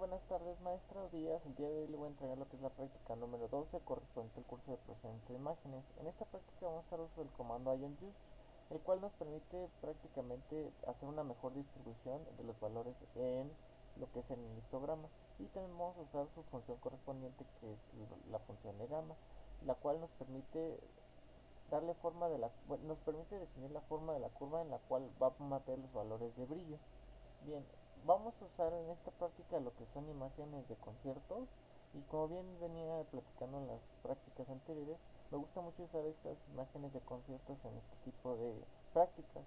buenas tardes, maestra o días. El día de hoy le voy a entregar lo que es la práctica número 12 correspondiente al curso de procesamiento de imágenes. En esta práctica vamos a hacer uso del comando IAMJust, el cual nos permite prácticamente hacer una mejor distribución de los valores en lo que es en el histograma. Y también vamos a usar su función correspondiente, que es la función de gamma, la cual nos permite darle forma de nos permite definir la forma de la curva en la cual va a mapear los valores de brillo. Bien, vamos a usar en esta práctica lo que son imágenes de conciertos, y como bien venía platicando en las prácticas anteriores, me gusta mucho usar estas imágenes de conciertos en este tipo de prácticas,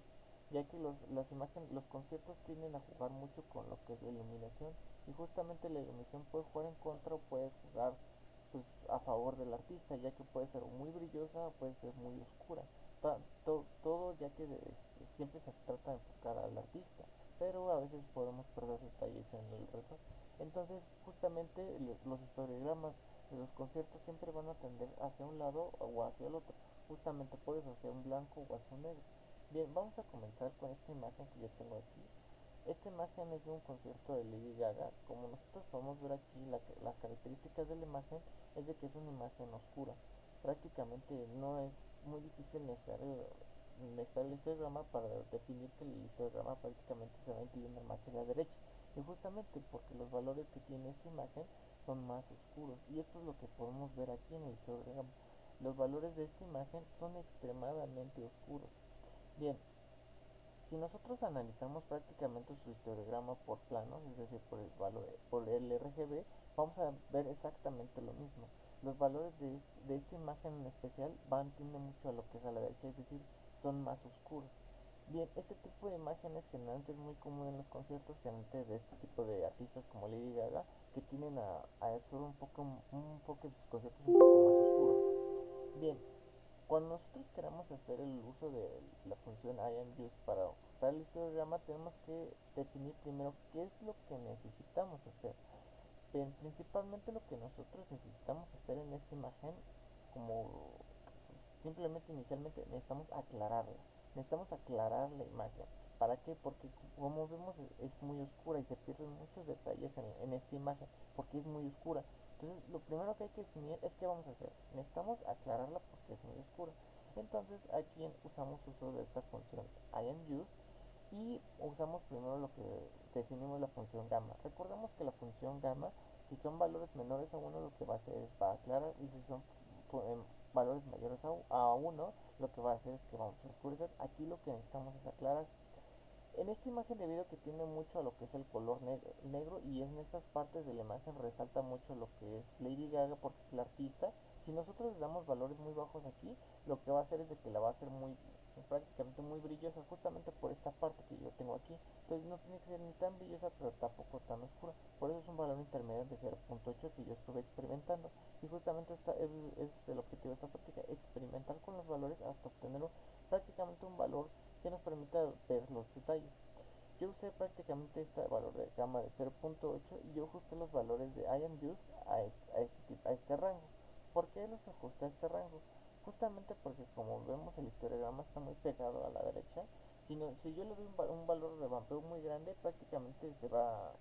ya que los conciertos tienden a jugar mucho con lo que es la iluminación, y justamente la iluminación puede jugar en contra o puede jugar pues a favor del artista, ya que puede ser muy brillosa o puede ser muy oscura. Todo ya que siempre se trata de enfocar al artista, pero a veces podemos perder detalles en el reto. Entonces justamente los histogramas de los conciertos siempre van a tender hacia un lado o hacia el otro, justamente por eso, hacia un blanco o hacia un negro. Bien, vamos a comenzar con esta imagen que yo tengo aquí. Esta imagen es de un concierto de Lady Gaga. Como nosotros podemos ver aquí, las características de la imagen es de que es una imagen oscura. Prácticamente no es muy difícil necesitar el histograma para definir que el histograma prácticamente se va inclinando más hacia la derecha. Y justamente porque los valores que tiene esta imagen son más oscuros. Y esto es lo que podemos ver aquí en el histograma. Los valores de esta imagen son extremadamente oscuros. Bien, si nosotros analizamos prácticamente su histograma por planos, es decir, por el RGB, vamos a ver exactamente lo mismo. Los valores de esta imagen en especial tienden mucho a lo que es a la derecha, es decir, son más oscuros. Bien, este tipo de imágenes generalmente es muy común en los conciertos, generalmente de este tipo de artistas como Lady Gaga, que tienden a hacer un enfoque de sus conciertos un poco más oscuro. Bien, cuando nosotros queramos hacer el uso de la función IAMJust para ajustar el histograma, tenemos que definir primero qué es lo que necesitamos hacer. Bien, principalmente lo que nosotros necesitamos hacer en esta imagen, como simplemente inicialmente necesitamos aclarar la imagen. ¿Para qué? Porque como vemos es muy oscura y se pierden muchos detalles en esta imagen porque es muy oscura. Entonces lo primero que hay que definir es qué vamos a hacer. Necesitamos aclararla porque es muy oscura. Entonces aquí usamos uso de esta función IAMJust y usamos primero lo que definimos la función gamma. Recordemos que la función gamma, si son valores menores a 1, lo que va a hacer es va a aclarar, y si son valores mayores a 1, lo que va a hacer es que vamos a oscurecer. Aquí lo que necesitamos es aclarar. En esta imagen, debido a que tiene mucho a lo que es el color negro, y es en estas partes de la imagen resalta mucho lo que es Lady Gaga porque es la artista. Si nosotros le damos valores muy bajos aquí, lo que va a hacer es de que la va a hacer prácticamente muy brillosa, justamente por esta parte que yo tengo aquí. Entonces no tiene que ser ni tan brillosa pero tampoco tan oscura. Por eso es un valor intermedio de 0.8 que yo estuve experimentando, y justamente es el objetivo de esta práctica: experimentar con los valores hasta obtener prácticamente un valor que nos permita ver los detalles. Yo usé prácticamente este valor de gamma de 0.8 y yo ajusté los valores de IAMJust a este rango. ¿Por qué los ajusté a este rango? Justamente porque, como vemos, el histograma está muy pegado a la derecha. Si yo le doy un valor de vampeo muy grande, prácticamente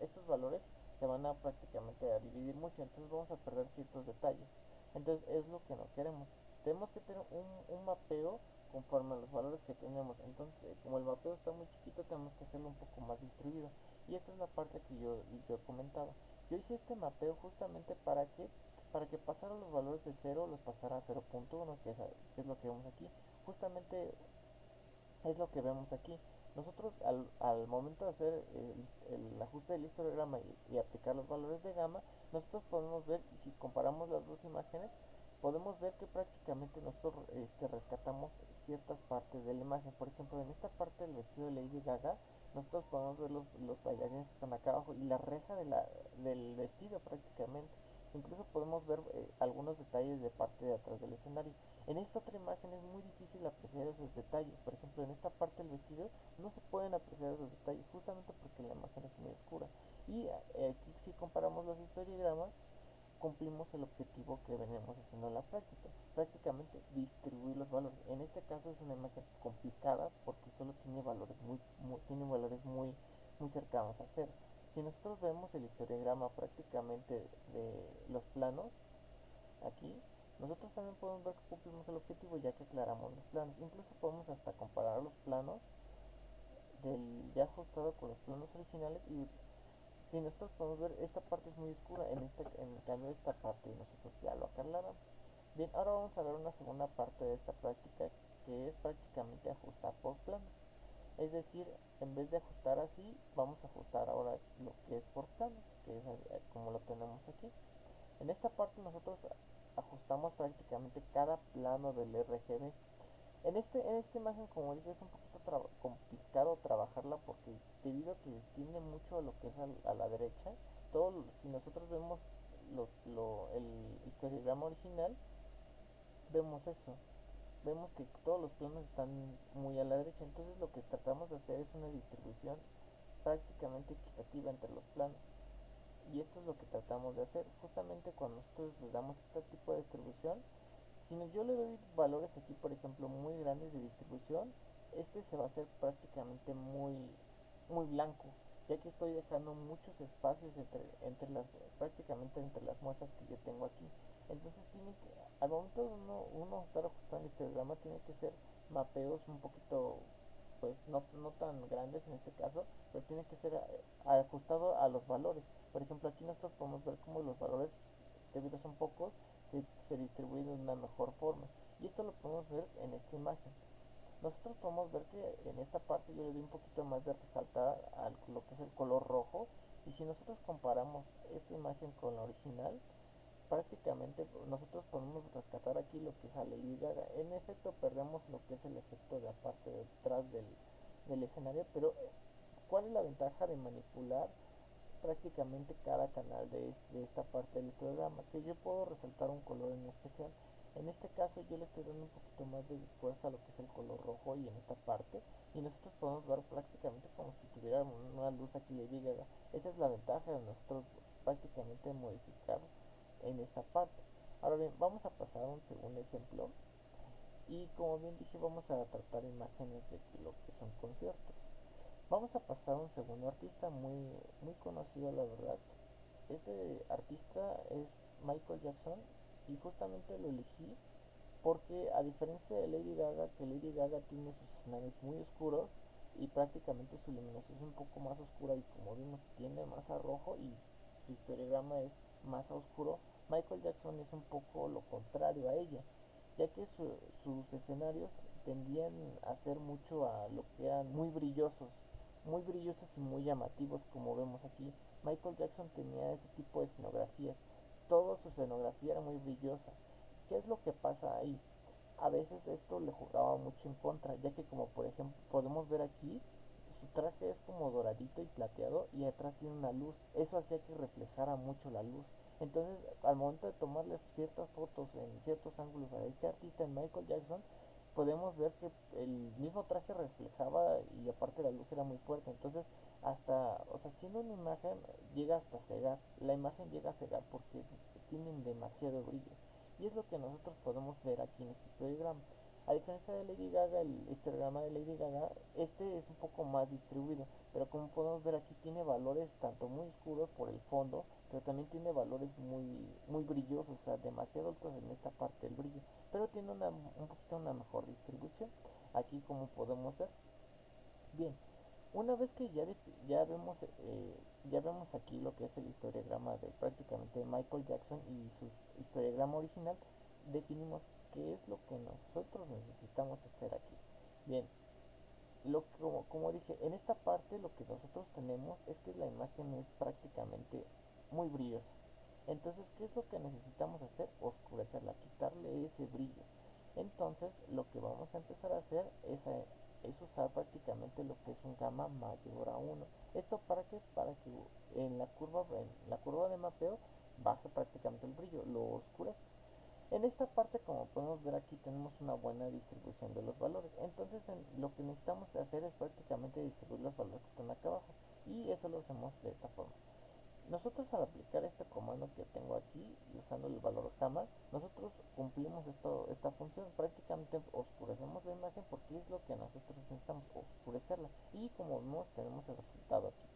estos valores se van a prácticamente a dividir mucho, entonces vamos a perder ciertos detalles. Entonces es lo que no queremos. Tenemos que tener un mapeo conforme a los valores que tenemos. Entonces, como el mapeo está muy chiquito, tenemos que hacerlo un poco más distribuido. Y esta es la parte que yo comentaba. Yo hice este mapeo justamente para que pasara los valores de 0, los pasara a 0.1, que es lo que vemos aquí. Justamente es lo que vemos aquí. Nosotros al momento de hacer el ajuste del histograma y aplicar los valores de gamma, nosotros podemos ver, y si comparamos las dos imágenes, podemos ver que prácticamente nosotros rescatamos ciertas partes de la imagen. Por ejemplo, en esta parte del vestido de Lady Gaga, nosotros podemos ver los bailarines que están acá abajo y la reja del vestido prácticamente. Incluso podemos ver algunos detalles de parte de atrás del escenario. En esta otra imagen es muy difícil apreciar esos detalles. Por ejemplo, en esta parte del vestido no se pueden apreciar esos detalles justamente porque la imagen es muy oscura. Y aquí, si comparamos los histogramas, cumplimos el objetivo que venimos haciendo en la práctica: prácticamente distribuir los valores. En este caso es una imagen complicada porque solo tiene valores muy cercanos a cero. Si nosotros vemos el histograma prácticamente de los planos, aquí, nosotros también podemos ver que cumplimos el objetivo ya que aclaramos los planos. Incluso podemos hasta comparar los planos del ya ajustado con los planos originales y si nosotros podemos ver esta parte es muy oscura, en cambio esta parte nosotros ya lo aclaramos. Bien, ahora vamos a ver una segunda parte de esta práctica que es prácticamente ajustar por planos. Es decir, en vez de ajustar así, vamos a ajustar ahora lo que es por planos, que es como lo tenemos aquí. En esta parte nosotros ajustamos prácticamente cada plano del RGB. En esta imagen, como dije, es un poquito complicado trabajarla porque debido a que tiende mucho a lo que es a la derecha, si nosotros vemos el histograma original, vemos eso, vemos que todos los planos están muy a la derecha, entonces lo que tratamos de hacer es una distribución prácticamente equitativa entre los planos. Y esto es lo que tratamos de hacer. Justamente cuando nosotros le damos este tipo de distribución, si yo le doy valores aquí, por ejemplo, muy grandes de distribución, este se va a hacer prácticamente muy blanco, ya que estoy dejando muchos espacios prácticamente entre las muestras que yo tengo aquí. Entonces al momento de uno estar ajustando el histograma, tiene que ser mapeos un poquito, pues no tan grandes en este caso, pero tiene que ser ajustado a los valores. Por ejemplo, aquí nosotros podemos ver cómo los valores, debido a son pocos, se distribuyen de una mejor forma. Y esto lo podemos ver en esta imagen. Nosotros podemos ver que en esta parte yo le doy un poquito más de resaltar a lo que es el color rojo. Y si nosotros comparamos esta imagen con la original, prácticamente nosotros podemos rescatar aquí lo que es a Lady Gaga. En efecto perdemos lo que es el efecto de la parte de detrás del escenario, pero ¿cuál es la ventaja de manipular prácticamente cada canal de esta parte del histograma? Que yo puedo resaltar un color en especial. En este caso yo le estoy dando un poquito más de fuerza a lo que es el color rojo y en esta parte, y nosotros podemos ver prácticamente como si tuviera una luz aquí Lady Gaga. Esa es la ventaja de nosotros prácticamente modificar en esta parte. Ahora bien, vamos a pasar a un segundo ejemplo y como bien dije vamos a tratar imágenes de lo que son conciertos. Vamos a pasar a un segundo artista muy conocido, la verdad. Este artista es Michael Jackson y justamente lo elegí porque a diferencia de Lady Gaga, que Lady Gaga tiene sus escenarios muy oscuros y prácticamente su iluminación es un poco más oscura y como vimos tiende más a rojo y su histograma es más a oscuro, Michael Jackson es un poco lo contrario a ella, ya que sus escenarios tendían a ser mucho a lo que eran muy brillosos y muy llamativos como vemos aquí. Michael Jackson tenía ese tipo de escenografías, toda su escenografía era muy brillosa. ¿Qué es lo que pasa ahí? A veces esto le jugaba mucho en contra, ya que como por ejemplo podemos ver aquí, su traje es como doradito y plateado y atrás tiene una luz. Eso hacía que reflejara mucho la luz. Entonces, al momento de tomarle ciertas fotos en ciertos ángulos a este artista, en Michael Jackson, podemos ver que el mismo traje reflejaba y aparte la luz era muy fuerte. Entonces, o sea, siendo una imagen, llega hasta cegar. La imagen llega a cegar porque tienen demasiado brillo. Y es lo que nosotros podemos ver aquí en este histograma. A diferencia de Lady Gaga, el histograma de Lady Gaga, este es un poco más distribuido, pero como podemos ver aquí tiene valores tanto muy oscuros por el fondo, pero también tiene valores muy brillosos, o sea, demasiado altos en esta parte del brillo, pero tiene un poquito una mejor distribución, aquí como podemos ver. Bien, una vez que ya vemos aquí lo que es el histograma de prácticamente Michael Jackson y su histograma original, definimos qué es lo que nosotros necesitamos hacer aquí. Bien, como dije, en esta parte lo que nosotros tenemos es que la imagen es prácticamente muy brillosa. Entonces, ¿qué es lo que necesitamos hacer? Oscurecerla, quitarle ese brillo. Entonces, lo que vamos a empezar a hacer es usar prácticamente lo que es un gamma mayor a 1. ¿Esto para qué? Para que en la curva de mapeo baje prácticamente el brillo, lo oscurezca. En esta parte, como podemos ver aquí, tenemos una buena distribución de los valores. Entonces, lo que necesitamos hacer es prácticamente distribuir los valores que están acá abajo. Y eso lo hacemos de esta forma. Nosotros al aplicar este comando que tengo aquí, usando el valor gamma, nosotros cumplimos esta función. Prácticamente oscurecemos la imagen porque es lo que nosotros necesitamos, oscurecerla. Y como vemos, tenemos el resultado aquí.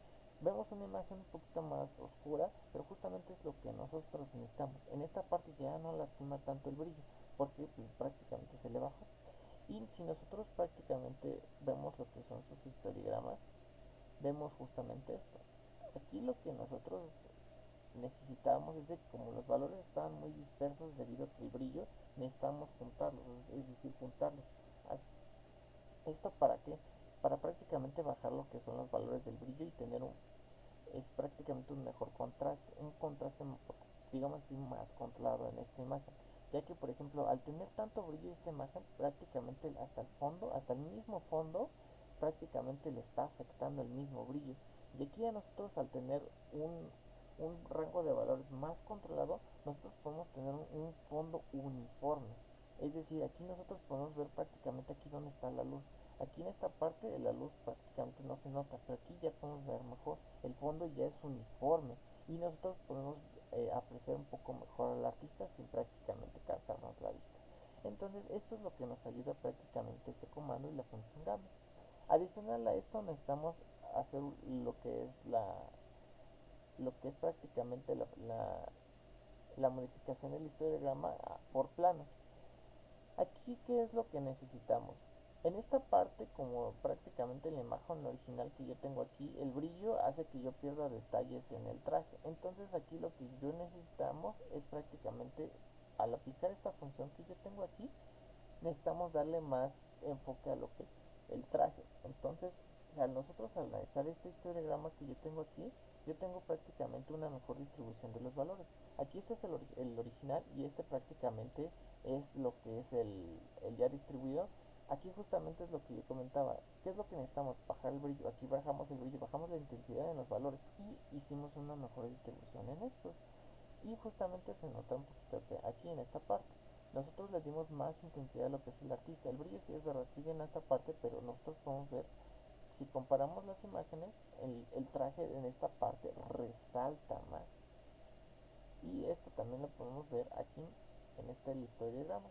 vemos una imagen un poquito más oscura, pero justamente es lo que nosotros necesitamos. En esta parte ya no lastima tanto el brillo, porque pues, prácticamente se le bajó. Y si nosotros prácticamente vemos lo que son sus histogramas, vemos justamente esto. Aquí lo que nosotros necesitamos es de que como los valores estaban muy dispersos debido a que el brillo, necesitamos juntarlos, es decir, juntarlos. ¿Esto para qué? Para prácticamente bajar lo que son los valores del brillo y tener es prácticamente un mejor contraste, un contraste digamos así más controlado en esta imagen, ya que por ejemplo al tener tanto brillo esta imagen prácticamente hasta el fondo, hasta el mismo fondo prácticamente le está afectando el mismo brillo, y aquí a nosotros al tener un rango de valores más controlado nosotros podemos tener un fondo uniforme, es decir, aquí nosotros podemos ver prácticamente aquí donde está la luz. Aquí en esta parte la luz prácticamente no se nota, pero aquí ya podemos ver mejor. El fondo ya es uniforme y nosotros podemos apreciar un poco mejor al artista sin prácticamente cansarnos la vista. Entonces esto es lo que nos ayuda prácticamente este comando y la función gamma. Adicional a esto necesitamos hacer lo que es prácticamente la modificación del histograma por plano. Aquí, ¿qué es lo que necesitamos? En esta parte, como prácticamente la imagen original que yo tengo aquí, el brillo hace que yo pierda detalles en el traje. Entonces aquí lo que yo necesitamos es prácticamente, al aplicar esta función que yo tengo aquí, necesitamos darle más enfoque a lo que es el traje. Entonces, nosotros al analizar este histograma que yo tengo aquí, yo tengo prácticamente una mejor distribución de los valores. Aquí este es el original y este prácticamente es lo que es el ya distribuido. Aquí justamente es lo que yo comentaba. ¿Qué es lo que necesitamos? Bajar el brillo. Aquí bajamos el brillo, bajamos la intensidad en los valores y hicimos una mejor distribución en estos. Y justamente se nota un poquito que aquí en esta parte nosotros le dimos más intensidad a lo que es el artista. El brillo sí es verdad, sigue en esta parte, pero nosotros podemos ver, si comparamos las imágenes, el traje en esta parte resalta más. Y esto también lo podemos ver aquí en este histograma.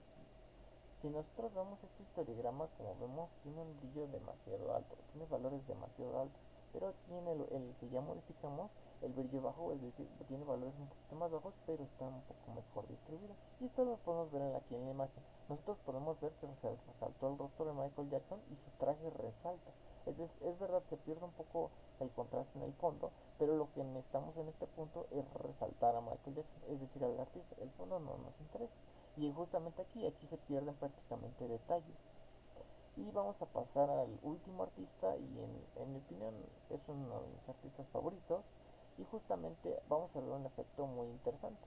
Si nosotros vemos este histograma, como vemos, tiene un brillo demasiado alto, tiene valores demasiado altos. Pero aquí en el que ya modificamos, el brillo bajo, es decir, tiene valores un poquito más bajos, pero está un poco mejor distribuido. Y esto lo podemos ver aquí en la imagen. Nosotros podemos ver que resaltó el rostro de Michael Jackson y su traje resalta. Es verdad, se pierde un poco el contraste en el fondo, pero lo que necesitamos en este punto es resaltar a Michael Jackson, es decir, al artista. El fondo no nos interesa. Y justamente aquí se pierden prácticamente detalles. Y vamos a pasar al último artista y en mi opinión es uno de mis artistas favoritos. Y justamente vamos a ver un efecto muy interesante.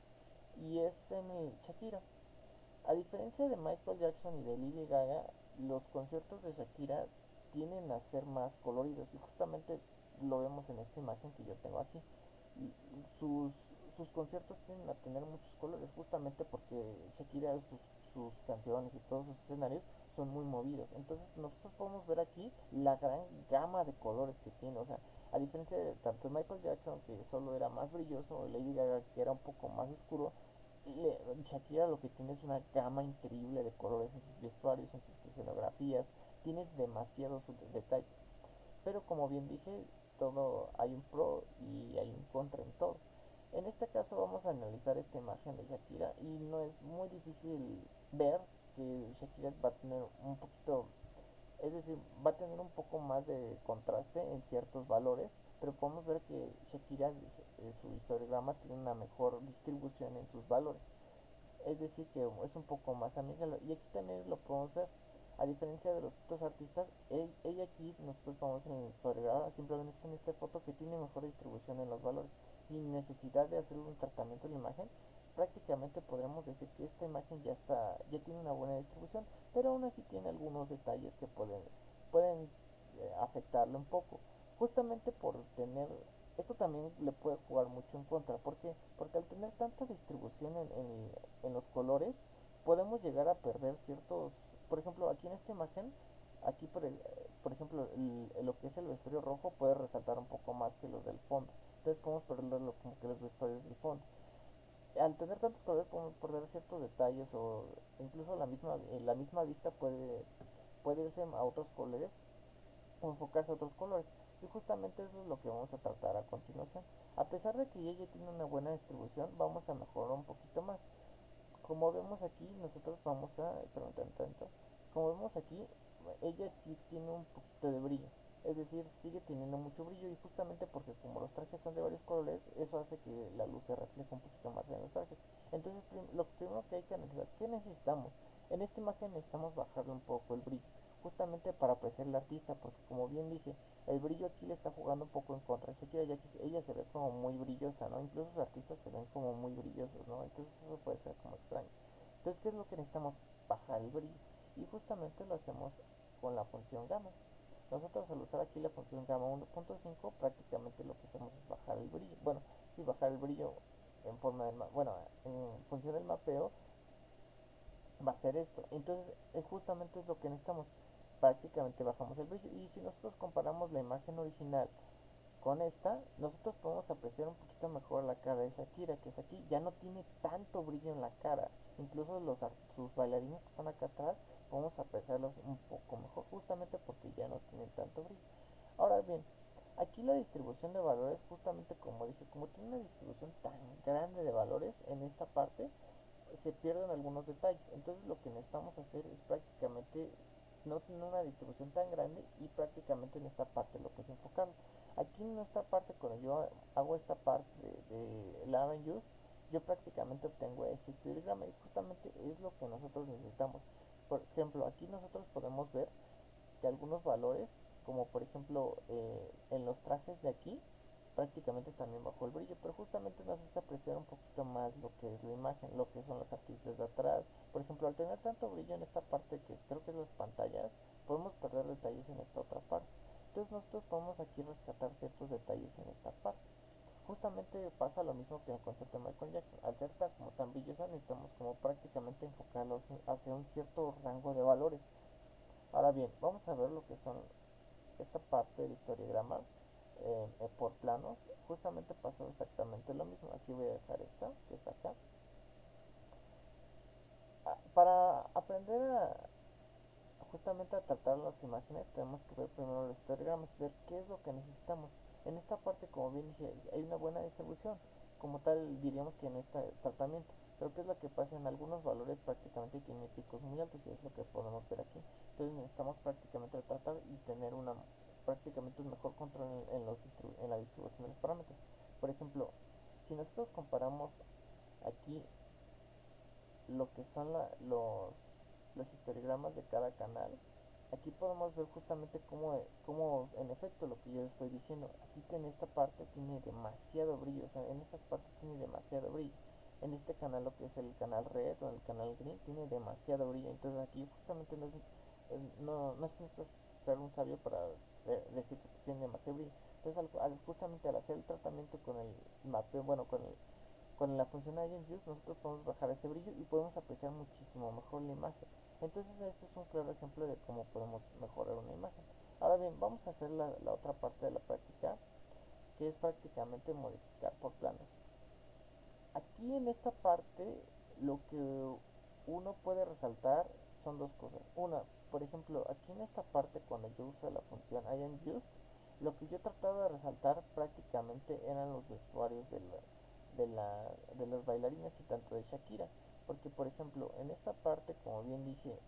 Y es en el Shakira. A diferencia de Michael Jackson y de Lady Gaga, los conciertos de Shakira tienden a ser más coloridos. Y justamente lo vemos en esta imagen que yo tengo aquí. Sus, sus conciertos tienden a tener muchos colores justamente porque Shakira, sus canciones y todos sus escenarios son muy movidos. Entonces nosotros podemos ver aquí la gran gama de colores que tiene. O sea, a diferencia de tanto Michael Jackson, que solo era más brilloso, o Lady Gaga, que era un poco más oscuro, Shakira lo que tiene es una gama increíble de colores en sus vestuarios, en sus escenografías. Tiene demasiados detalles. Pero como bien dije, todo hay un pro y hay un contra en todo. En este caso vamos a analizar esta imagen de Shakira y no es muy difícil ver que Shakira va a tener un poquito, es decir, va a tener un poco más de contraste en ciertos valores, pero podemos ver que Shakira, su histograma tiene una mejor distribución en sus valores, es decir, que es un poco más amigable. Y aquí también lo podemos ver. A diferencia de los otros artistas, ella aquí, nosotros vamos en el histograma, simplemente está en esta foto que tiene mejor distribución en los valores, sin necesidad de hacer un tratamiento de la imagen. Prácticamente podremos decir que esta imagen ya tiene una buena distribución, pero aún así tiene algunos detalles que pueden afectarle un poco. Justamente por tener esto también le puede jugar mucho en contra. ¿Por qué? Porque al tener tanta distribución en los colores, podemos llegar a perder ciertos. Por ejemplo, aquí en esta imagen, aquí por ejemplo, lo que es el vestuario rojo puede resaltar un poco más que los del fondo. Entonces podemos perder como que los vestuarios del fondo. Al tener tantos colores podemos perder ciertos detalles o incluso la misma vista puede irse a otros colores o enfocarse a otros colores. Y justamente eso es lo que vamos a tratar a continuación. A pesar de que ella tiene una buena distribución, vamos a mejorar un poquito más. Como vemos aquí, nosotros vamos a, perdón, tanto, como vemos aquí, ella sí tiene un poquito de brillo, es decir, sigue teniendo mucho brillo y justamente porque como los trajes son de varios colores, eso hace que la luz se refleje un poquito más en los trajes. Entonces, lo primero que hay que analizar, ¿qué necesitamos? En esta imagen necesitamos bajarle un poco el brillo, justamente para apreciar al artista, porque como bien dije, el brillo aquí le está jugando un poco en contra a Shakira, ya que ella se ve como muy brillosa, ¿no? Incluso sus artistas se ven como muy brillosos, ¿no? Entonces eso puede ser como extraño. Entonces, ¿qué es lo que necesitamos? Bajar el brillo. Y justamente lo hacemos con la función gamma. Nosotros al usar aquí la función gamma 1.5 prácticamente lo que hacemos es bajar el brillo. Bueno, sí, bajar el brillo en forma del bueno, en función del mapeo va a ser esto. Entonces, justamente es lo que necesitamos. Prácticamente bajamos el brillo. Y si nosotros comparamos la imagen original con esta, nosotros podemos apreciar un poquito mejor la cara de Shakira, que es aquí, ya no tiene tanto brillo en la cara. Incluso sus bailarines que están acá atrás, podemos apreciarlos un poco mejor, justamente porque ya no tienen tanto brillo. Ahora bien, aquí la distribución de valores, justamente como dije, como tiene una distribución tan grande de valores en esta parte, se pierden algunos detalles. Entonces lo que necesitamos hacer es prácticamente no tener una distribución tan grande y prácticamente en esta parte lo que es enfocarlo. Aquí en esta parte, cuando yo hago esta parte de Lavn Use, yo prácticamente obtengo este histograma y justamente es lo que nosotros necesitamos. Por ejemplo, aquí nosotros podemos ver que algunos valores, como por ejemplo en los trajes de aquí, prácticamente también bajó el brillo, pero justamente nos hace apreciar un poquito más lo que es la imagen, lo que son los artistas de atrás. Por ejemplo, al tener tanto brillo en esta parte que creo que es las pantallas, podemos perder detalles en esta otra parte. Entonces nosotros podemos aquí rescatar ciertos detalles en esta parte. Justamente pasa lo mismo que en el concepto de Michael Jackson. Al ser tan, como tan brillosa, necesitamos como prácticamente enfocarlos hacia un cierto rango de valores. Ahora bien, vamos a ver lo que son esta parte del histograma por planos. Justamente pasó exactamente lo mismo. Aquí voy a dejar esta, que está acá. Para aprender justamente a tratar las imágenes, tenemos que ver primero los histogramas, ver qué es lo que necesitamos. En esta parte, como bien dije, hay una buena distribución. Como tal, diríamos que en este tratamiento. Pero ¿qué es lo que pasa? En algunos valores prácticamente tiene picos muy altos y es lo que podemos ver aquí. Entonces necesitamos prácticamente tratar y tener prácticamente un mejor control en la distribución de los parámetros. Por ejemplo, si nosotros comparamos aquí lo que son los histogramas de cada canal, aquí podemos ver justamente cómo en efecto lo que yo estoy diciendo, aquí en esta parte tiene demasiado brillo, o sea, en estas partes tiene demasiado brillo. En este canal, lo que es el canal red o el canal green, tiene demasiado brillo. Entonces aquí justamente no necesitas ser un sabio para decir que tiene demasiado brillo. Entonces justamente al hacer el tratamiento con el mapeo, bueno, con la función Agent Use, nosotros podemos bajar ese brillo y podemos apreciar muchísimo mejor la imagen. Entonces este es un claro ejemplo de cómo podemos mejorar una imagen. Ahora bien, vamos a hacer la otra parte de la práctica, que es prácticamente modificar por planos. Aquí en esta parte lo que uno puede resaltar son dos cosas. Una, por ejemplo, aquí en esta parte cuando yo uso la función IamJust, lo que yo trataba de resaltar prácticamente eran los vestuarios de los bailarines y tanto de Shakira. Porque por ejemplo, en esta parte, como bien dije,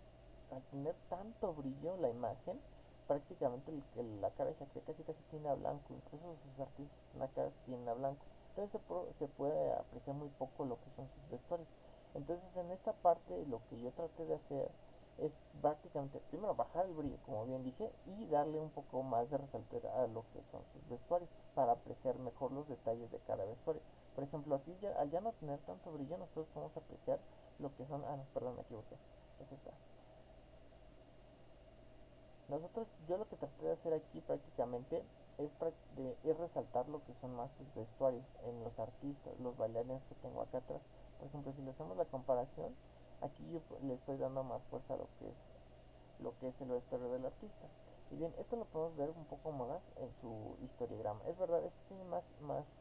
al tener tanto brillo la imagen, prácticamente la cara de Shakira casi tiene a blanco, incluso sus artistas en la cara tienen a blanco. Entonces se puede apreciar muy poco lo que son sus vestuarios. Entonces en esta parte lo que yo traté de hacer es prácticamente primero bajar el brillo, como bien dije, y darle un poco más de resaltar a lo que son sus vestuarios para apreciar mejor los detalles de cada vestuario. Por ejemplo, aquí al ya no tener tanto brillo, nosotros podemos apreciar lo que son... Ah, no, perdón, me equivoqué. Es esta. Yo lo que traté de hacer aquí prácticamente es resaltar lo que son más sus vestuarios en los artistas, los bailarines que tengo acá atrás. Por ejemplo, si le hacemos la comparación, aquí yo le estoy dando más fuerza a lo que es el vestuario del artista. Y bien, esto lo podemos ver un poco más en su histograma. Es verdad, este tiene más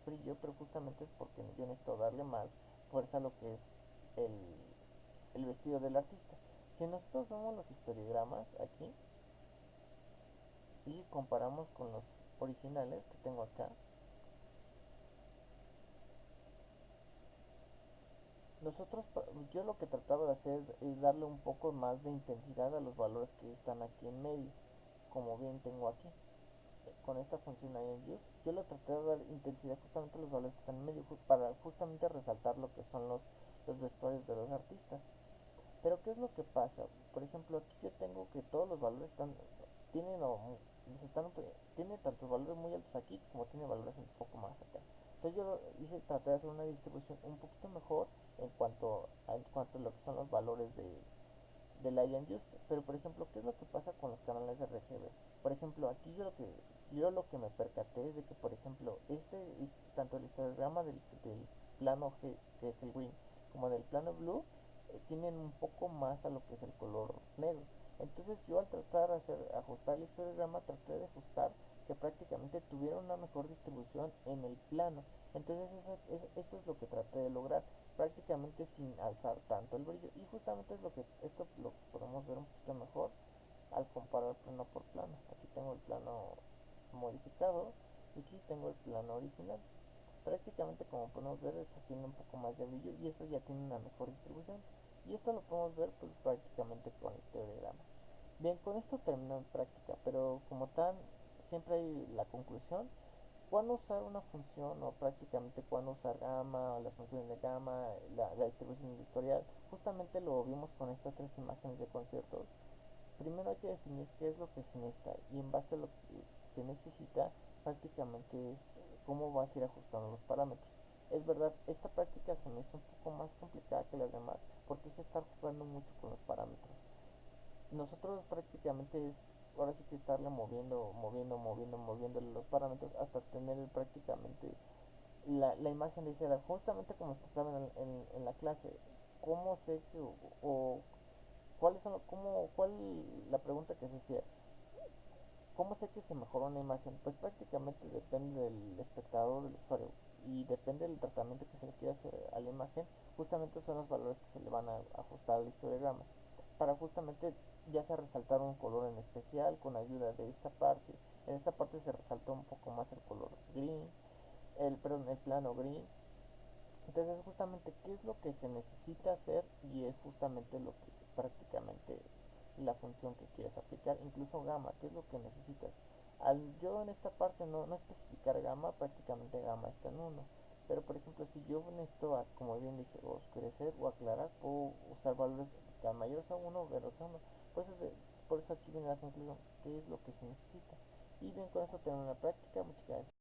brillo, pero justamente es porque yo necesito darle más fuerza a lo que es el, el vestido del artista. Si nosotros vemos los histogramas aquí, y comparamos con originales que tengo acá, nosotros, yo lo que trataba de hacer es darle un poco más de intensidad a los valores que están aquí en medio, como bien tengo aquí. Con esta función IonJust, yo le traté de dar intensidad justamente a los valores que están en medio, para justamente resaltar lo que son los vestuarios de los artistas. Pero ¿qué es lo que pasa? Por ejemplo, aquí yo tengo que todos los valores tienen, o, están, tiene tantos valores muy altos aquí como tiene valores un poco más acá. Entonces yo traté de hacer una distribución un poquito mejor en cuanto a lo que son los valores de la Just. Pero por ejemplo, ¿qué es lo que pasa con los canales de RGB? Por ejemplo, aquí yo lo que me percaté es de que, por ejemplo, tanto el histograma del plano G, que es el green, como del plano blue, tienen un poco más a lo que es el color negro. Entonces yo al tratar de ajustar el histograma, traté de ajustar que prácticamente tuviera una mejor distribución en el plano. Entonces esto es lo que traté de lograr, prácticamente sin alzar tanto el brillo. Y justamente esto lo podemos ver un poquito mejor al comparar plano por plano. Aquí tengo el plano modificado y aquí tengo el plano original. Prácticamente, como podemos ver, estas tienen un poco más de brillo y esto ya tiene una mejor distribución. Y esto lo podemos ver pues prácticamente con este diagrama. Bien, con esto termino en práctica, pero como tal, siempre hay la conclusión: cuándo usar una función, o prácticamente cuándo usar gamma, o las funciones de gamma, la distribución del historial. Justamente lo vimos con estas tres imágenes de conciertos. Primero hay que definir qué es lo que se necesita, y en base a lo que se necesita prácticamente es cómo vas a ir ajustando los parámetros. Es verdad, esta práctica se me hizo un poco más complicada que las demás porque se está jugando mucho con los parámetros. Nosotros prácticamente es ahora sí que estarle moviendo los parámetros hasta tener prácticamente la imagen deseada, justamente como estaba en la clase. ¿Cómo sé que, o cuáles son, cuál la pregunta que se hacía? ¿Cómo sé que se mejoró una imagen? Pues prácticamente depende del espectador, del usuario, y depende del tratamiento que se le quiera hacer a la imagen. Justamente son los valores que se le van a ajustar al histograma, para justamente ya sea resaltar un color en especial con ayuda de esta parte. En esta parte se resaltó un poco más el color green, el plano green. Entonces justamente qué es lo que se necesita hacer, y es justamente lo que es prácticamente la función que quieres aplicar. Incluso gamma, qué es lo que necesitas. Al yo en esta parte no especificar gamma, prácticamente gamma está en uno. Pero por ejemplo, si yo necesito, como bien dije, oscurecer o aclarar, puedo usar valores que mayores a uno o menores a uno. Por eso aquí viene la conclusión: qué es lo que se necesita. Y bien, con eso tenemos la práctica. Muchas gracias.